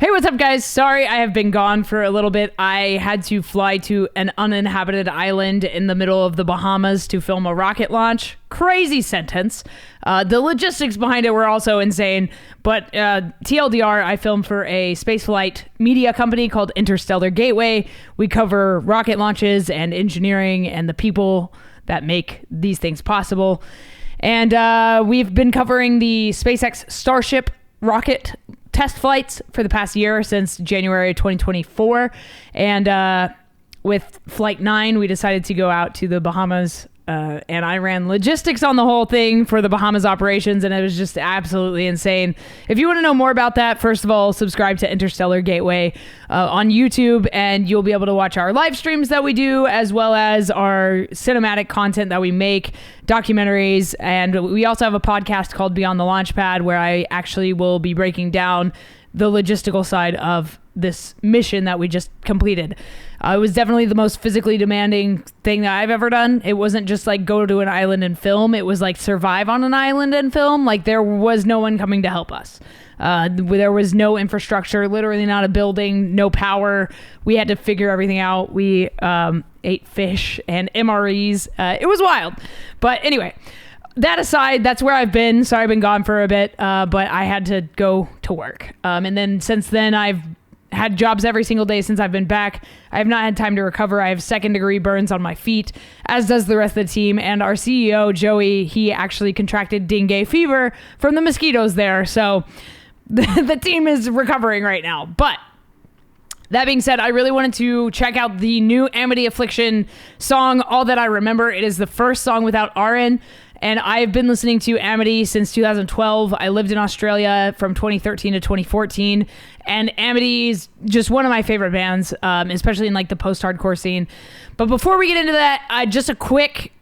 Hey, what's up, guys? Sorry I have been gone for a little bit. I had to fly to an uninhabited island in the middle of the Bahamas to film a rocket launch. Crazy sentence. The logistics behind it were also insane. But TLDR, I filmed for a spaceflight media company called Interstellar Gateway. We cover rocket launches and engineering and the people that make these things possible. And we've been covering the SpaceX Starship rocket test flights for the past year, since January 2024. And with Flight 9, we decided to go out to the Bahamas, and I ran logistics on the whole thing for the Bahamas operations, and it was just absolutely insane. If you want to know more about that, first of all, subscribe to Interstellar Gateway on YouTube, and you'll be able to watch our live streams that we do, as well as our cinematic content that we make, documentaries, and we also have a podcast called Beyond the Launchpad, where I actually will be breaking down the logistical side of this mission that we just completed. It was definitely the most physically demanding thing that I've ever done. It wasn't just like go to an island and film. It was like survive on an island and film. Like there was no one coming to help us. There was no infrastructure, literally not a building, no power. We had to figure everything out. We ate fish and MREs. It was wild. But anyway, that aside, that's where I've been. Sorry, I've been gone for a bit, but I had to go to work. And then since then, I've had jobs every single day since I've been back. I have not had time to recover. I have second-degree burns on my feet, as does the rest of the team. And our CEO, Joey, he actually contracted dengue fever from the mosquitoes there. So the team is recovering right now. But that being said, I really wanted to check out the new Amity Affliction song, All That I Remember. It is the first song without Ahren. And I've been listening to Amity since 2012. I lived in Australia from 2013 to 2014. And Amity is just one of my favorite bands, especially in like the post-hardcore scene. But before we get into that, just a quick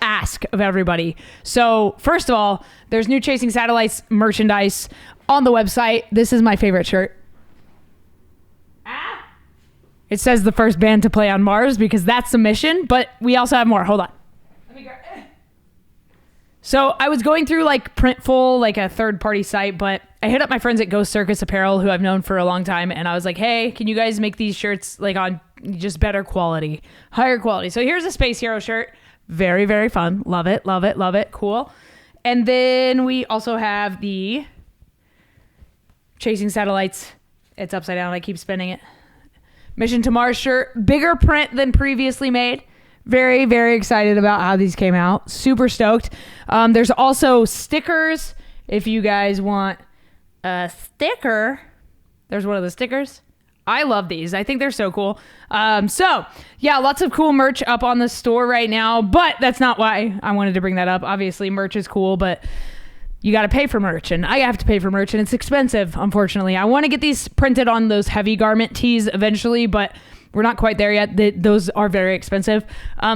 ask of everybody. So first of all, there's new Chasing Satellites merchandise on the website. This is my favorite shirt. It says the first band to play on Mars because that's the mission. But we also have more. Hold on. Let me grab. So I was going through like Printful, like a third-party site, but I hit up my friends at Ghost Circus Apparel, who I've known for a long time, and I was like, hey, can you guys make these shirts like on just better quality, higher quality? So here's a Space Hero shirt. Very, very fun. Love it, love it, love it. Cool. And then we also have the Chasing Satellites. It's upside down. I keep spinning it. Mission to Mars shirt. Bigger print than previously made. Very, very excited about how these came out. Super stoked. There's also stickers. If you guys want a sticker, there's one of the stickers. I love these. I think they're so cool. So yeah, lots of cool merch up on the store right now, but that's not why I wanted to bring that up. Obviously merch is cool, but you got to pay for merch, and I have to pay for merch, and it's expensive, unfortunately. I want to get these printed on those heavy garment tees eventually, but we're not quite there yet. Those are very expensive.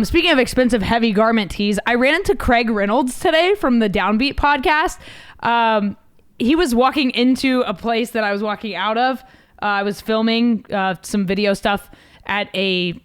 Speaking of expensive heavy garment tees, I ran into Craig Reynolds today from the Downbeat podcast. He was walking into a place that I was walking out of. I was filming some video stuff at a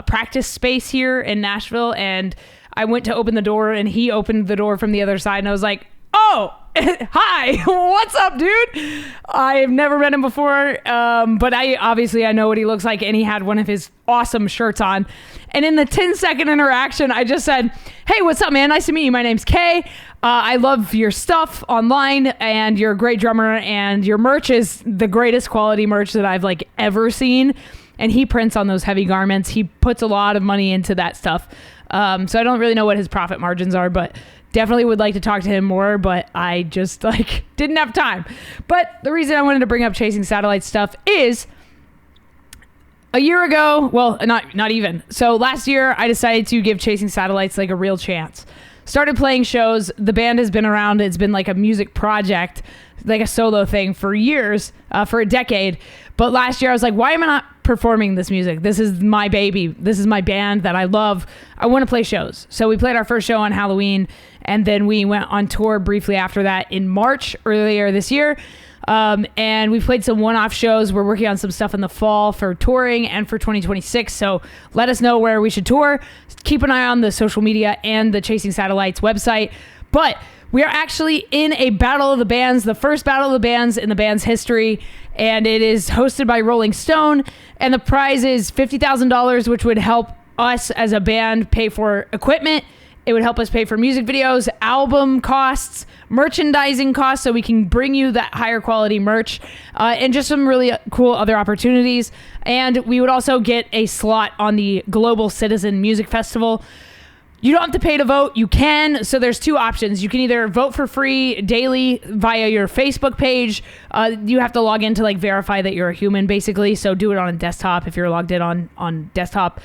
practice space here in Nashville, and I went to open the door, and he opened the door from the other side, and I was like, oh, hi, what's up, dude? I've never met him before, but I know what he looks like, and he had one of his awesome shirts on. And in the 10-second interaction, I just said, hey, what's up, man? Nice to meet you. My name's Kay. I love your stuff online, and you're a great drummer, and your merch is the greatest quality merch that I've like ever seen. And he prints on those heavy garments. He puts a lot of money into that stuff. So I don't really know what his profit margins are, but definitely would like to talk to him more, but I just like didn't have time. But the reason I wanted to bring up Chasing Satellite stuff is a year ago, well, not even. So last year I decided to give Chasing Satellites like a real chance. Started playing shows. The band has been around. It's been like a music project, like a solo thing for years, for a decade. But last year I was like, why am I not performing this music? This is my baby. This is my band that I love. I want to play shows. So we played our first show on Halloween, and then we went on tour briefly after that in March earlier this year. And we played some one-off shows. We're working on some stuff in the fall for touring and for 2026. So let us know where we should tour. Keep an eye on the social media and the Chasing Satellites website. But we are actually in a Battle of the Bands, the first Battle of the Bands in the band's history, and it is hosted by Rolling Stone, and the prize is $50,000, which would help us as a band pay for equipment. It would help us pay for music videos, album costs, merchandising costs, so we can bring you that higher quality merch, and just some really cool other opportunities. And we would also get a slot on the Global Citizen Music Festival. You don't have to pay to vote. You can. So there's two options. You can either vote for free daily via your Facebook page. You have to log in to like verify that you're a human, basically. So do it on a desktop if you're logged in on desktop.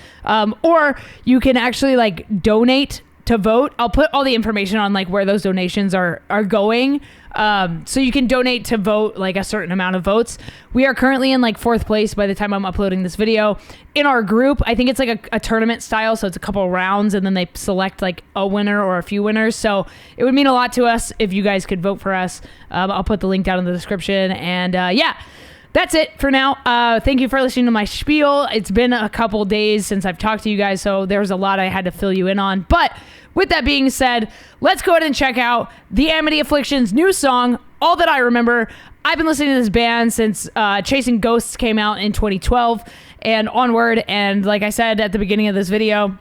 Or you can actually like donate to vote. I'll put all the information on like where those donations are going. So you can donate to vote like a certain amount of votes. We are currently in like 4th place by the time I'm uploading this video in our group. I think it's like a tournament style. So it's a couple rounds and then they select like a winner or a few winners. So it would mean a lot to us if you guys could vote for us. I'll put the link down in the description. And yeah, that's it for now. Thank you for listening to my spiel. It's been a couple days since I've talked to you guys, so there's a lot I had to fill you in on. But with that being said, let's go ahead and check out the Amity Affliction's new song, All That I Remember. I've been listening to this band since Chasing Ghosts came out in 2012 and onward. And like I said at the beginning of this video,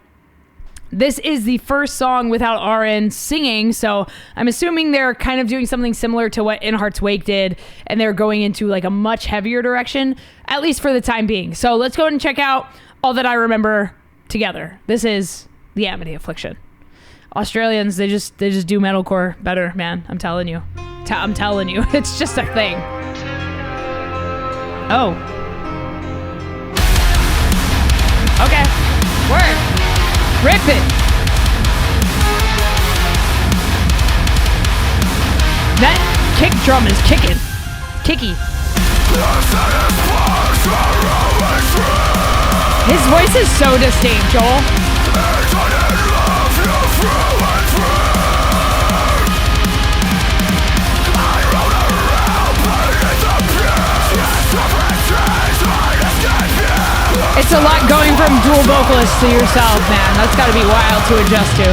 this is the first song without Ahren singing, so I'm assuming they're kind of doing something similar to what In Heart's Wake did, and they're going into like a much heavier direction, at least for the time being. So let's go ahead and check out All That I Remember together. This is the Amity Affliction. Australians, they just do metalcore better, man. I'm telling you. I'm telling you. It's just a thing. Oh. Okay. Word. Rip it. That kick drum is kicking. Kicky. His voice is so distinct, Joel. It's a lot going from dual vocalist to yourself, man. That's gotta be wild to adjust to.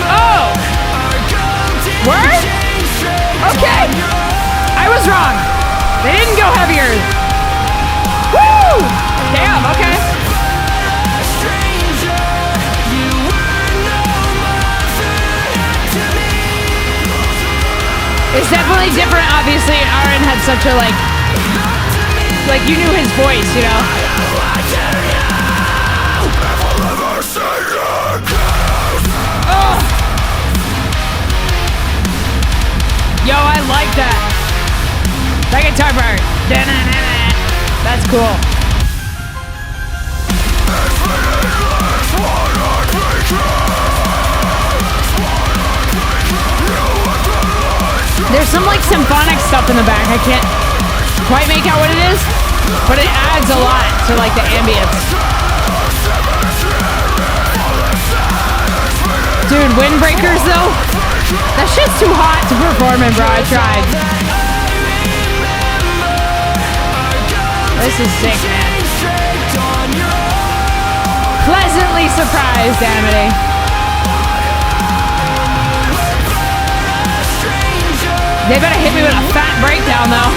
Oh! Word? Okay! I was wrong. They didn't go heavier. Woo! Damn, okay. It's definitely different, obviously. Ahren had such a, like you knew his voice, you know? Oh! Yo, I like that. That guitar part. That's cool. There's some like symphonic stuff in the back. I can't quite make out what it is, but it adds a lot to like the ambience. Dude, Windbreakers though, that shit's too hot to perform in, bro. I tried. This is sick, man. Pleasantly surprised, Amity. They better hit me with a fat breakdown, though.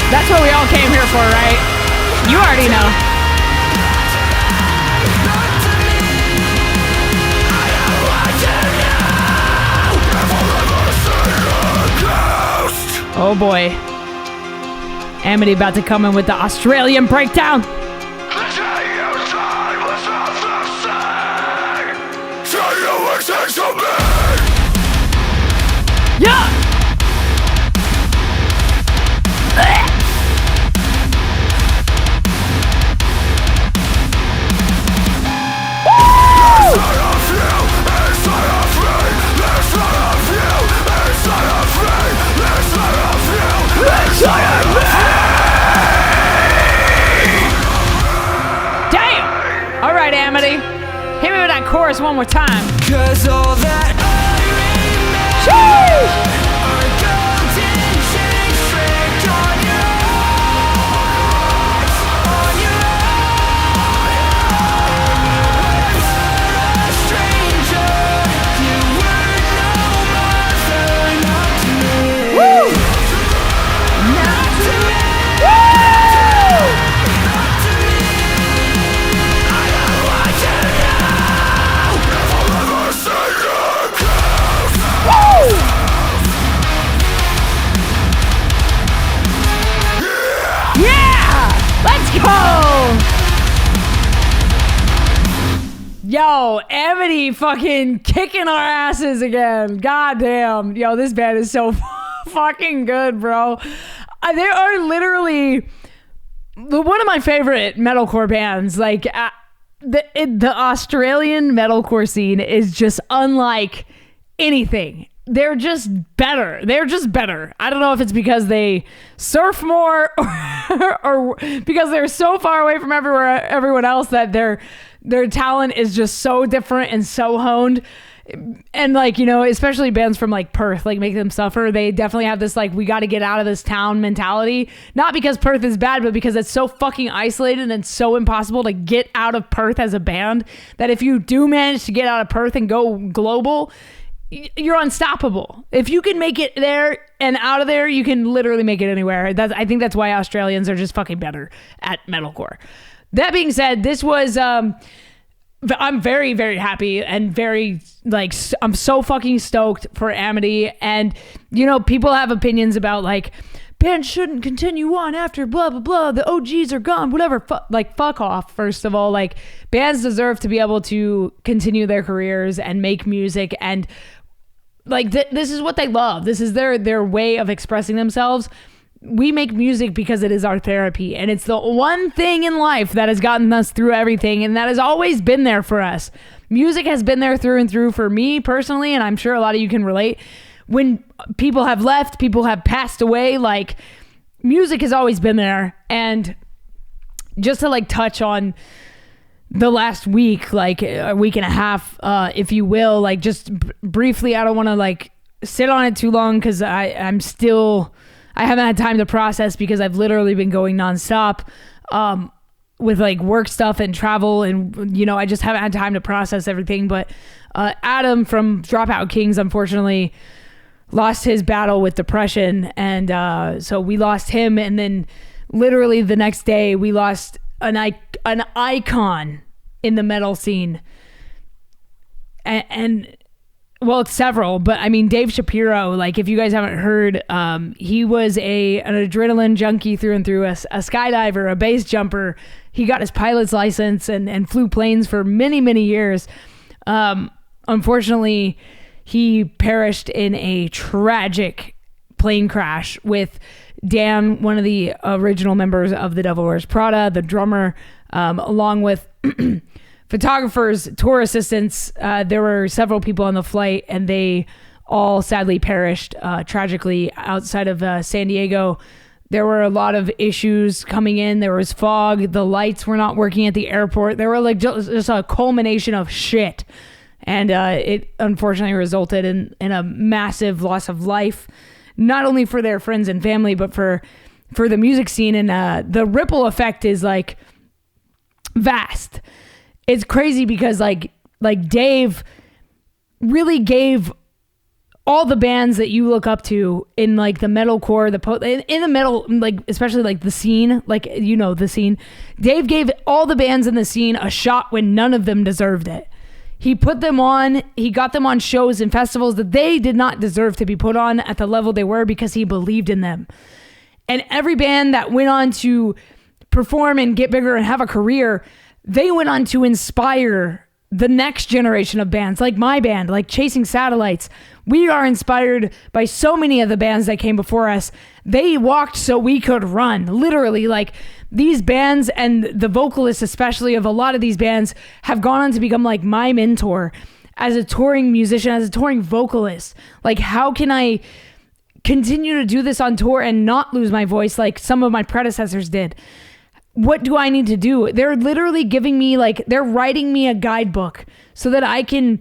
That's what we all came here for, right? You already know. Oh boy. Amity about to come in with the Australian breakdown. Yeah! Damn! All right, Amity. Hit me with that chorus one more time. 'Cause all that Yo, Amity fucking kicking our asses again. God damn. Yo, this band is so fucking good, bro. They are literally one of my favorite metalcore bands. Like, the Australian metalcore scene is just unlike anything. They're just better. I don't know if it's because they surf more or because they're so far away from everyone else that their talent is just so different and so honed. And like, you know, especially bands from like Perth, like Make Them Suffer, they definitely have this like, we got to get out of this town mentality. Not because Perth is bad, but because it's so fucking isolated and so impossible to get out of Perth as a band that if you do manage to get out of Perth and go global, you're unstoppable. If you can make it there and out of there, you can literally make it anywhere. I think that's why Australians are just fucking better at metalcore. That being said, this was I'm very, very happy and very like I'm so fucking stoked for Amity. And you know, people have opinions about like bands shouldn't continue on after blah blah blah, the OGs are gone, whatever. Fuck off. First of all, like bands deserve to be able to continue their careers and make music, and like this is what they love. This is their way of expressing themselves. We make music because it is our therapy, and it's the one thing in life that has gotten us through everything, and that has always been there for us. Music has been there through and through for me personally, and I'm sure a lot of you can relate. When people have left, people have passed away, like music has always been there. And just to like touch on the last week, like a week and a half, if you will, like just briefly, I don't want to like sit on it too long because I haven't had time to process because I've literally been going nonstop with like work stuff and travel, and you know, I just haven't had time to process everything. But Adam from Dropout Kings unfortunately lost his battle with depression, and so we lost him, and then literally the next day we lost an icon in the metal scene, and well, it's several, but I mean Dave Shapiro, like if you guys haven't heard, he was an adrenaline junkie through and through, a skydiver, a base jumper. He got his pilot's license and flew planes for many years. Unfortunately, he perished in a tragic plane crash with Dan, one of the original members of The Devil Wears Prada, the drummer, along with photographers, tour assistants. There were several people on the flight, and they all sadly perished tragically outside of San Diego. There were a lot of issues coming in. There was fog. The lights were not working at the airport. There were like just a culmination of shit. And it unfortunately resulted in a massive loss of life, not only for their friends and family, but for the music scene. And the ripple effect is like vast. It's crazy because like Dave really gave all the bands that you look up to in like the metalcore, in the metal, like especially like the scene, like, you know, the scene. Dave gave all the bands in the scene a shot when none of them deserved it. He put them on, he got them on shows and festivals that they did not deserve to be put on at the level they were because he believed in them. And every band that went on to perform and get bigger and have a career, they went on to inspire the next generation of bands, like my band, like Chasing Satellites. We are inspired by so many of the bands that came before us. They walked so we could run, literally. Like these bands and the vocalists, especially of a lot of these bands, have gone on to become like my mentor as a touring musician, as a touring vocalist. Like, how can I continue to do this on tour and not lose my voice like some of my predecessors did? What do I need to do? They're literally giving me they're writing me a guidebook so that I can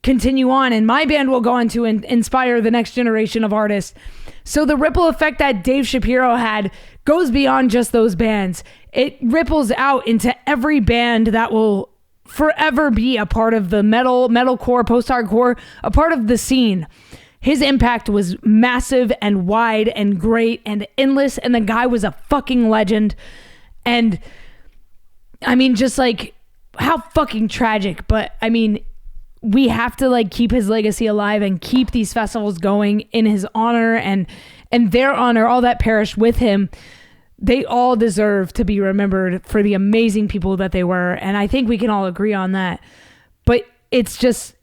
continue on, and my band will go on to inspire the next generation of artists. So the ripple effect that Dave Shapiro had goes beyond just those bands. It ripples out into every band that will forever be a part of the metalcore, post-hardcore, a part of the scene. His impact was massive and wide and great and endless, and the guy was a fucking legend. And I mean, just like, how fucking tragic. But I mean, we have to like keep his legacy alive and keep these festivals going in his honor and their honor, all that perished with him. They all deserve to be remembered for the amazing people that they were. And I think we can all agree on that. but it's just,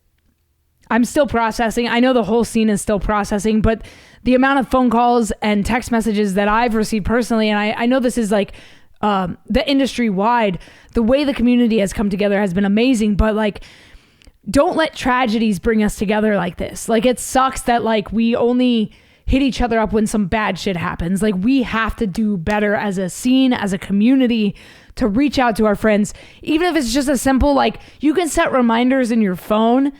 I'm still processing. I know the whole scene is still processing, but the amount of phone calls and text messages that I've received personally, and I know this is like the industry wide, the way the community has come together has been amazing, but like, don't let tragedies bring us together like this. Like, it sucks that like we only hit each other up when some bad shit happens. Like, we have to do better as a scene, as a community, to reach out to our friends. Even if it's just a simple, like, you can set reminders in your phone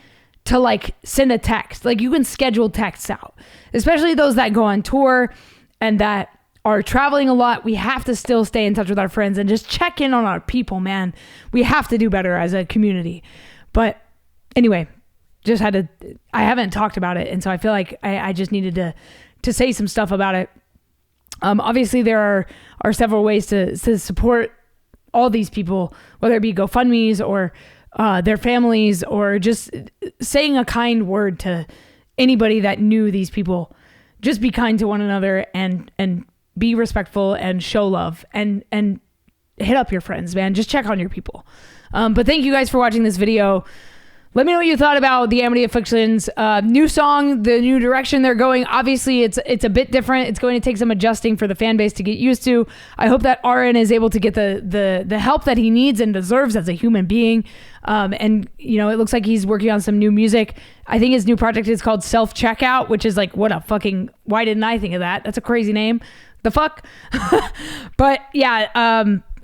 to like send a text. Like, you can schedule texts out, especially those that go on tour and that are traveling a lot. We have to still stay in touch with our friends and just check in on our people, man. We have to do better as a community. But anyway, I haven't talked about it. And so I feel like I just needed to say some stuff about it. Obviously there are several ways to support all these people, whether it be GoFundMe's or their families, or just saying a kind word to anybody that knew these people. Just be kind to one another and be respectful and show love and hit up your friends, man. Just check on your people. But thank you guys for watching this video. Let me know what you thought about the Amity Affliction's new song, the new direction they're going. Obviously, it's a bit different. It's going to take some adjusting for the fan base to get used to. I hope that Ahren is able to get the help that he needs and deserves as a human being. And, you know, it looks like he's working on some new music. I think his new project is called Self-Checkout, which is like, why didn't I think of that? That's a crazy name. The fuck? But yeah,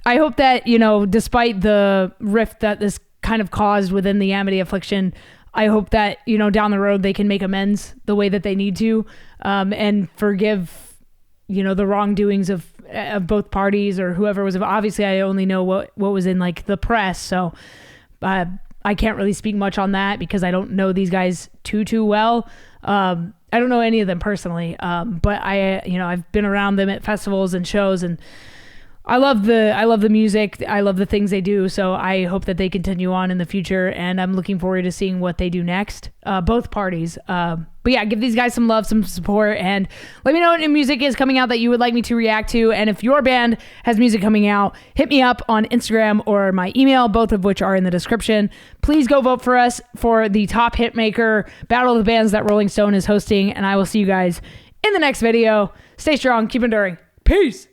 I hope that, you know, despite the rift that this kind of caused within the Amity Affliction, I hope that, you know, down the road they can make amends the way that they need to, and forgive, you know, the wrongdoings of both parties or whoever was. Obviously, I only know what was in like the press, so I can't really speak much on that because I don't know these guys too well. I don't know any of them personally, but I've been around them at festivals and shows, and I love the music. I love the things they do. So I hope that they continue on in the future, and I'm looking forward to seeing what they do next. Both parties. But yeah, give these guys some love, some support, and let me know what new music is coming out that you would like me to react to. And if your band has music coming out, hit me up on Instagram or my email, both of which are in the description. Please go vote for us for the top hitmaker battle of the bands that Rolling Stone is hosting. And I will see you guys in the next video. Stay strong, keep enduring. Peace.